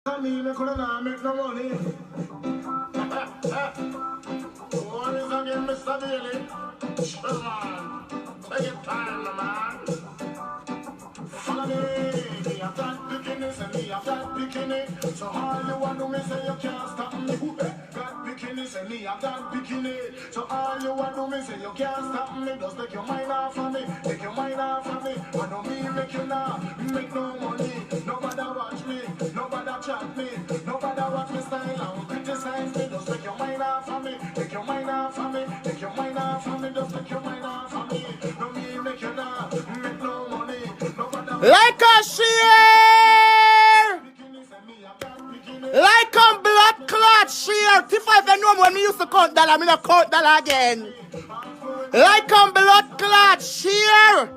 I mean, I could not make no money. What is again, Mr. Bailey? Chill, man. Take your time, man. Follow me. Me have that bikini, say me have that bikini. So all you want to me say you can't stop me. That bikini, say me have that bikini. So all you want to me say you can't stop me. Just take your mind off of me. Take your mind off of me. I don't mean make you now. Make no money. Nobody watch me. Nobody chat me. Nobody watch me style and criticize me. Just take your mind off of me. Take your mind off of me. Take your mind off of me. Just take your mind off of me. No me make you now. Make no money. Nobody like a share, like a blood clot share. Tifa, if you know when me used to count dollar, me not count dollar again. Like a blood clot share.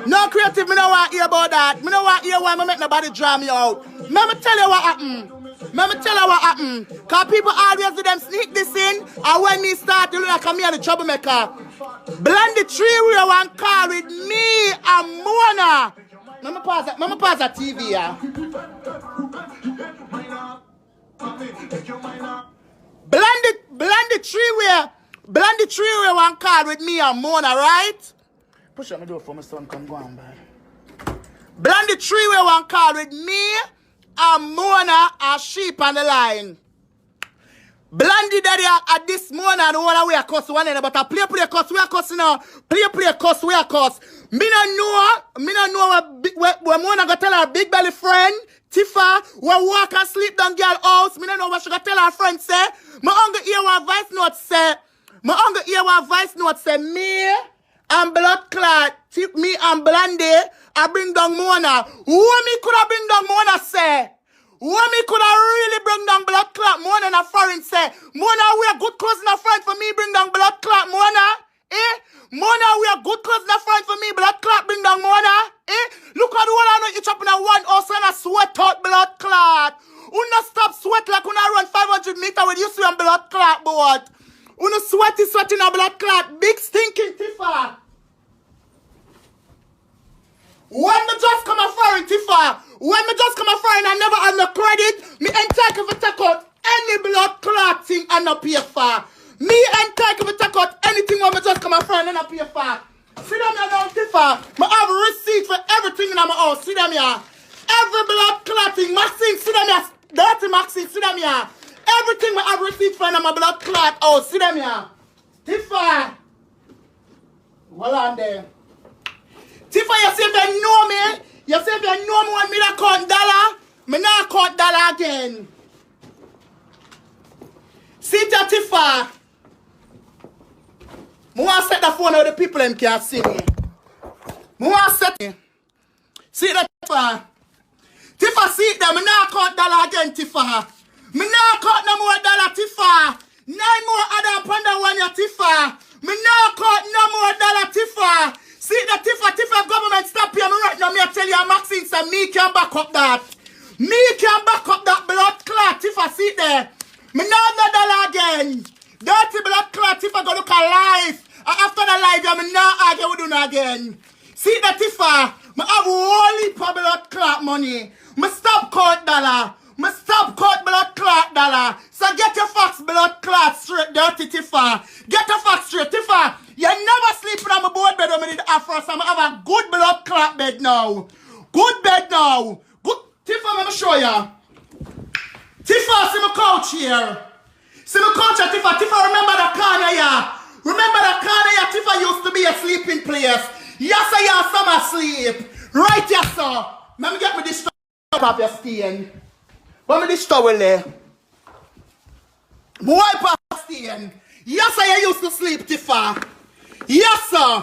No creative, me no want to hear about that. Me no want to hear why me make nobody draw me out. Let me tell you what happened. Let me tell you what happened. Because people always do them sneak this in, and when me start to look like me and the troublemaker. Blend the tree with one car with me and Mona. Let me pause that TV, yeah. Blend the tree with one car with me and Mona, right? Push up my door for my son come go on, man. Blend the tree with one car with me and Mona and sheep on the line. Blandy daddy at this morning and all we are cuss one another, but I play cuss, we are cuss now. Play cuss, we are cuss. Me no know what Mona go tell her big belly friend, Tifa, we walk and sleep down girl house. Me no know what she go tell her friend say. My uncle hear one voice note say, me and blood clot, me and Blandy, I bring down Mona. Who me could have bring down Mona say? What me could have really bring down blood clot Mona and a foreign say, Mona, we are good cousin a friend for me, bring down blood clot Mona. Mona, we are good cousin a friend for me, blood clot, bring down Mona. Look at the whole I know each up in a one house and a sweat out blood clot. Una stop sweat like una run 500 meters with you see on blood clot board. Una sweating a blood clot, big stinking Tifa. When me just come a foreign Tifa, when me just come a foreign and never have no credit, me entitled to take out any blood clot thing and not pay for. Me entitled to take out anything when me just come a foreign and not pay for. See them here now Tifa, me have receipt for everything in my house, see them here. Every blood clotting, Maxine, see them here. Dirty Maxine, see them here. Everything me have receipt for in my blood clot house, see them here. Tifa, hold on there. Tifa, you say if you know me, when me not count dollar, me not count dollar again. See that Tifa. I want to set the phone where the people can see me. I want to set it. See that Tifa. Tifa, see that, me not count dollar again, Tifa. Me not count no more dollar, Tifa. 9 more other panda one, ya Tifa. Me not count no more dollar, Tifa. See the Tifa government stop here right now. Me I tell you, Maxine said me can back up that. Me can back up that blood clot. Tifa, see there. Me no dollar again. Dirty blood clot. Tifa go look at life. And after the life, yeah, me not argue with you again. See the Tifa. Me have whole heap of blood clot money. Me stop count dollar. Me stop count blood clot dollar. So get your facts blood clot straight, dirty Tifa. Get your facts straight, Tifa. You never sleep on my board bed when I need afro, so I have a good blood clot bed now. Good bed now. Good. Tifa, let me show ya. Tifa, see my couch here. See my couch here, Tifa. Tifa, remember the corner here. Remember the corner here, Tifa used to be a sleeping place. Yes, I have some asleep. Right, yes, sir. Let me get me this towel off your skin. Let me this towel there. Wipe off your skin. Yes, I used to sleep, Tifa. Yes, sir.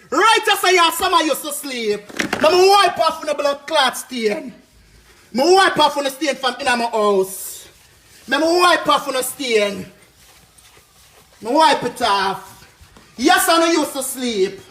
Right, yes, I some used to sleep. Let me wipe off on the blood clot stain. Me wipe off on the stain from in my house. Let me wipe off on the stain. Me wipe it off. Yes, I used to sleep.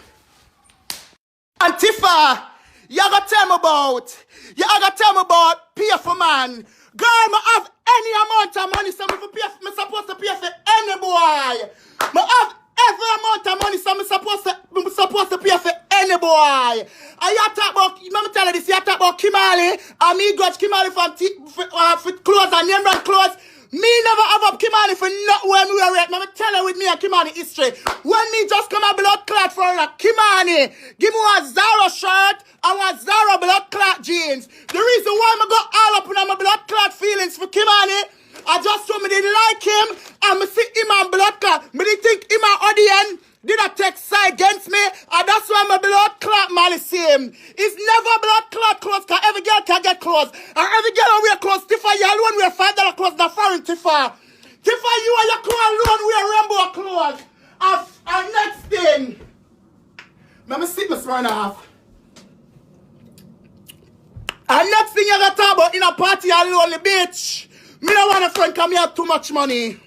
And Tifa, you gotta tell me about pay for man. Girl, I have any amount of money, so me supposed to pay for any boy. I have every amount of money, so I'm supposed to pay for any boy. And you talk about, let me tell you this, you talk about Kimali, and me grudge Kimali for clothes and name brand clothes. Me never have up Kimani for not when we were at. Let me tell you with me a Kimani history. When me just come a blood clot for a Kimani, give me one Zara shirt and one Zara blood clot jeans. The reason why I got all up in my blood clot feelings for Kimani, I just told me didn't like him and me see him on blood clot. Me didn't think him an audience. Did I take side against me? And that's why my blood clot man is him. It's never blood clot clothes, because every girl can get clothes. And every girl will wear clothes. Tifa, you alone wear $5 clothes, not foreign Tifa. Tifa, you and your crew alone wear rainbow clothes. And next thing, let me sit my smile off. And next thing you got to talk about in a party alone, bitch. Me don't want a friend come here too much money.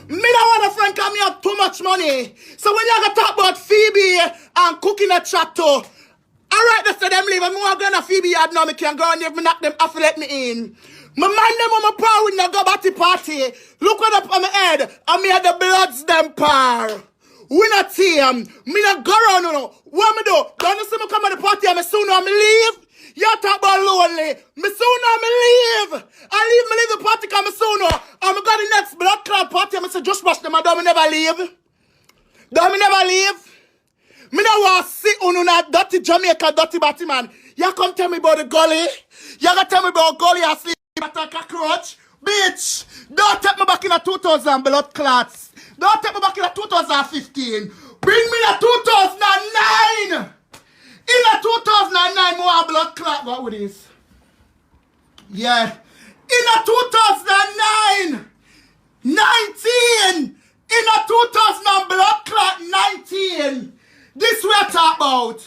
Me don't want a friend come here too much money. So when you gonna talk about Phoebe and cooking a chat too, alright, they say them leave. I'm going to Phoebe yard now. Me can go and if me knock them off, let me in. My mind them on my power with no go back to party. Look what up on my head. And me had the bloods them par. We not team. Me not go around no. What me do? Don't you see me come at the party and me soon I'm leave? You talk about lonely. Me soon I'm leave. I leave the party because me soon I'm got the next blood clot party and I say just watch them and don't me never leave. Don't me never leave. Me no want to see on that dirty Jamaica, dirty batty man. You come tell me about the gully. You gonna tell me about gully asleep at a cockroach. Bitch, don't take me back in a 2000 blood clots. Don't take me back in a 2015. Bring me a 2009. In a 2009, more blood clot. What with this? Yeah. In a 2009, 19. In a 2000 blood clot, 19. This we are talk about.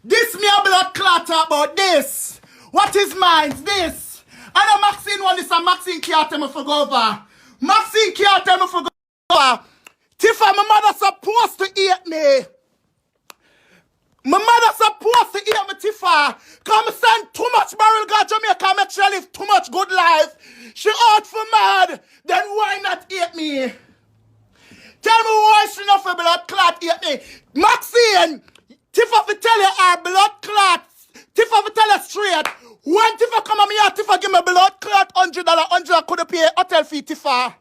This me a blood clot talk about. This. What is mine? This. And a Maxine one, this a Maxine can't tell me for go over. Maxine can't tell me for go over. Tifa, my mother supposed to eat me. My mother supposed to eat me, Tifa. Come send too much barrel God Jamaica, make sure live too much good life. She out for mad. Then why not eat me? Tell me why she not for blood clot eat me. Maxine, Tifa for tell you our blood clot. Tifa for tell you straight. When Tifa come at me here, Tifa give me blood clot $100. $100 could pay hotel fee, Tifa.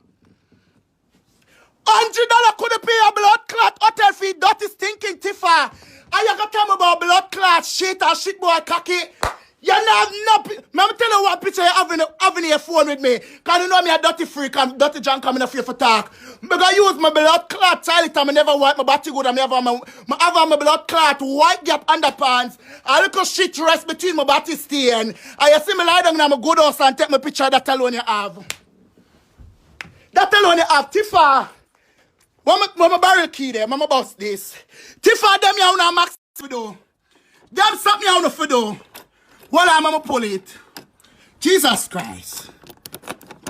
$100 could pay a blood clot hotel fee. Dirty stinking Tifa. And you gonna tell me about blood clot shit and shit boy cocky. You not no. Let me tell you what picture you having your phone with me. Cause you know me a dirty freak and dirty junk coming up here for talk. I'm gonna use my blood clot toilet and I never wipe my body good and I have my blood clot white gap underpants. A little shit rest between my body stain. And you see me lie down in my good house and take my picture that alone you have. That alone you have, Tifa. When my barrel key there, mama boss this. Tifa them ya una max for do. Them something ya una for do. Well, I'm gonna pull it. Jesus Christ.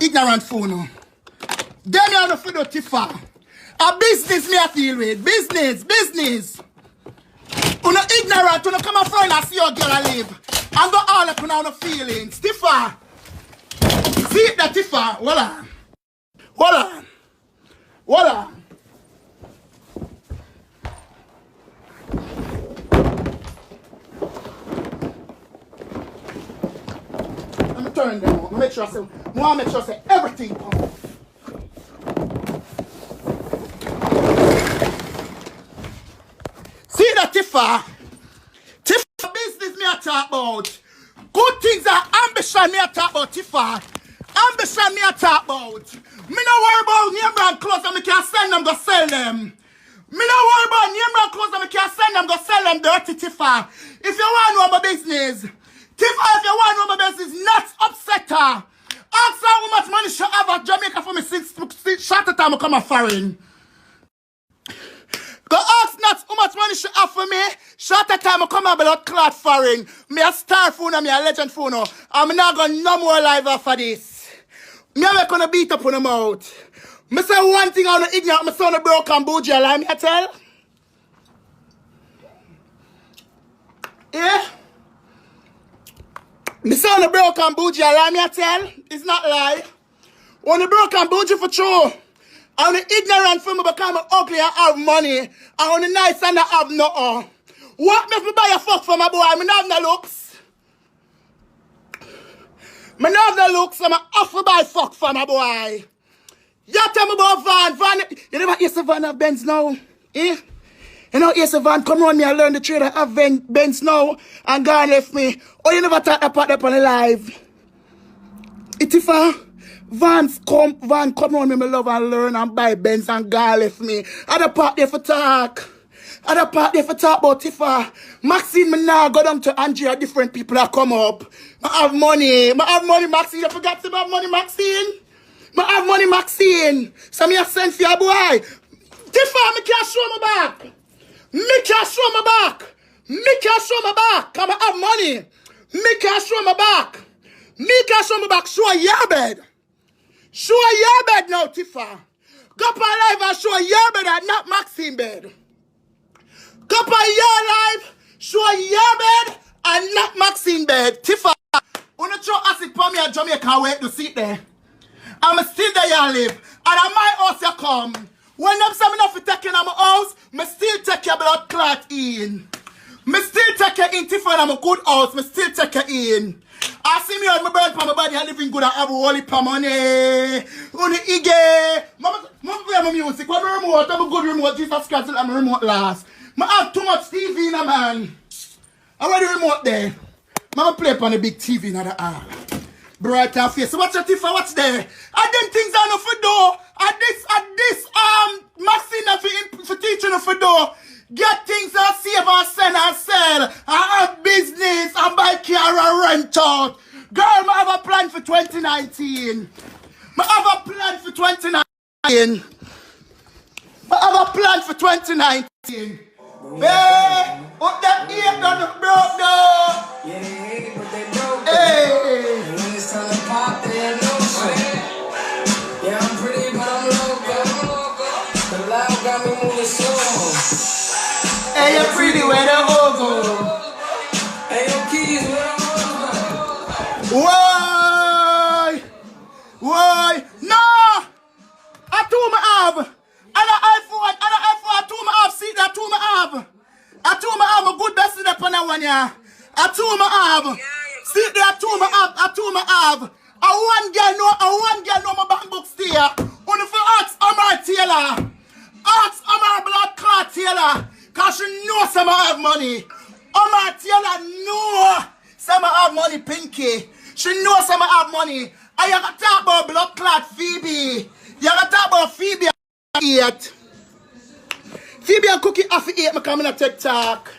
Ignorant fool no. Them ya una for do, Tifa. A business me I deal with. Business. Una ignorant, una come a friend and see your girl I live. And go all up on feelings. Tifa. See it that Tifa. Hold on. Turn them on. Make sure I say everything come. See that Tifa business me I talk about. Good things are ambition me I talk about, Tifa. Ambition me I talk about. Me no worry about name brand clothes and me can send them go sell them. Me no worry about name brand clothes and me can send them go sell them dirty, Tifa. If you want to know my business, Tifa, if you want to know my business, not upset her. Ask her how much money she have at Jamaica for me since short time I come a foreign. Go ask not how much money she have for me. Short time I come a blood clot foreign. Me a star phone and me a legend phone. I'm not going no more live after this. Me a gonna beat up on them out. Me say one thing on the ignorant, my son broke and bougie, let me tell. Yeah? Me say on the broke and bougie, let me tell. It's not lie. On the broke and bougie for true. I'm ignorant for me because I'm ugly and have money. I'm nice and I have nothing. What make me buy a fuck for my boy? I have no looks. I have no looks, I'm off to buy fuck for my boy. You tell me about Van. Van, you never hear the Van have Benz now? Eh? You know, here's a Van come around me and learn the trade I have Benz now and God left me. Oh, you never talk about that on the live. If Van come around me, my love and learn and buy Benz and God left me. Other part there for talk. Other part there for talk about Tifa. Maxine, me now go down to Andrea, different people that come up. I have money, Maxine. You forgot to have money, Maxine? I have money, Maxine. So me a send for your boy. Tifa, me can't show my back. Me can't show my back. Me can't show my back. Come I have money. Me can't show my back. Me can't show my back. Show your bed. Show your bed now, Tifa. Go up on live and show your bed and not Maxine bed. Go up on your live, show your bed and not Maxine bed. Tifa, when you throw acid for me at Jamaica, wait to sit there. I'm still there you live. And at my house you come. When them say me not for taking at my house, me still take your blood clot in. Me still take you in, Tifa, and I'm a good house. Me still take you in. I see me on my burn for my body and living good and have a holy pa money. On the Ige. Mama play my music. What my remote? I have a good remote. Jesus Christ, I'm a remote last. I have too much TV in a man. I want the remote there. Mama play upon the big TV in the hall. Bright and face. So watch your Tifa, watch there. And them things are not for door. And this, Maxine for teaching for door. Get things and save and send and sell. And have business and buy car and rent out. Girl, I have a plan for 2019. I have a plan for 2019. I have a plan for 2019. Hey, what that ear done broke down. Yeah, but they broke. Hey. And when it's time to pop, they have no shit. Yeah, I'm pretty, but I'm local. The loud got me moving slow. Hey, you're pretty, where the hoe go? Hey, yo, keys, where the hoe go? Why? No! I told my have. And an iPhone, I told my have. See that, I told my have. I told my have a good best in the pan one, yeah. I told my have. See that, I told my have. I one girl know my bank book stay. Only for ask Amar Taylor. Ask Amar Blood Clot Taylor. Cause she knows some have money. Amar Taylor know some have money, Pinky. She knows some have money. And you can talk about Blood Clot Phoebe. You can talk about Phoebe eat. Phoebe and Cookie have to eat me coming to TikTok.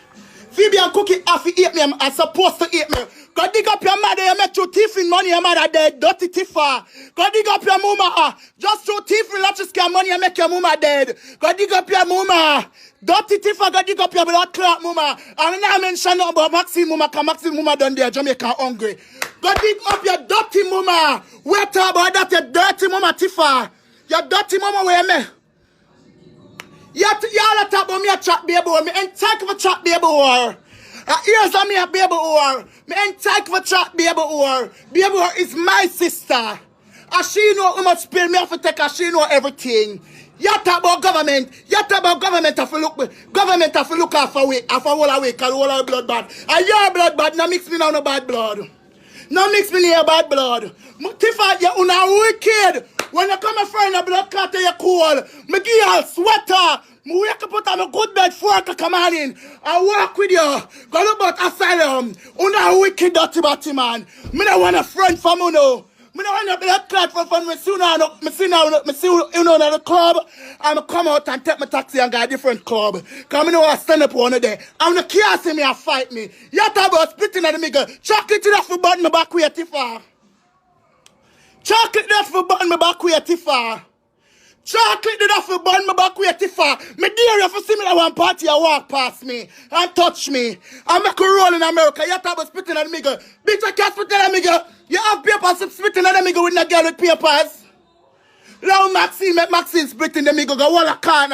Phoebe and Cookie have to eat me. I'm supposed to eat me. Go dig up your mother, you make your thief in money, your mother dead, dirty Tifa. Go dig up your mama, just throw thief in lots of scam money and make your mama dead. Go dig up your mama, dirty Tifa, go dig up your blood clot mama. And now I mention nothing about Maxine mama, because Maxine mama done there, Jamaica hungry. Go dig up your dirty mama. Wait about that, your dirty mama Tifa. Your dirty mama where me? Y'all talk about me a chat baby war. Me ain't talk for chat baby war. Here's me a baby war. Me ain't talk for chat baby war. Baby war is my sister. And she know how much pain me have to take, and she know everything. You talk about government. You talk about government have to look after we, after all our way, cause all our blood bad. And your blood bad, now mix me now no bad blood. Now mix me near bad blood. Tifa, you una wicked. When you come a friend a blood clot you cool. Me give you a sweater. Me wake up out of my good bed 4 o'clock come on in. I walk with you. Go look about asylum. Una wicked dirty batty man. Me don't want a friend from you know. Me don't want a blood clot from me see you in the club. I'm come out and take my taxi and go a different club. Cause me know I stand up one day. I'm not care see me and fight me. You talk about splitting at the middle. Chocolate enough for button my back way Tifa. Chocolate enough for button my back way Tifa. Chocolate enough for button my back way Tifa. Me dare you for see me at one party and walk past me and touch me. I make a roll in America. You talk about spitting at the middle. Bitch, I can't spit at the middle. You have papers spitting at the middle with a girl with papers. Now Maxine make Maxine split in the middle. Go all a corner.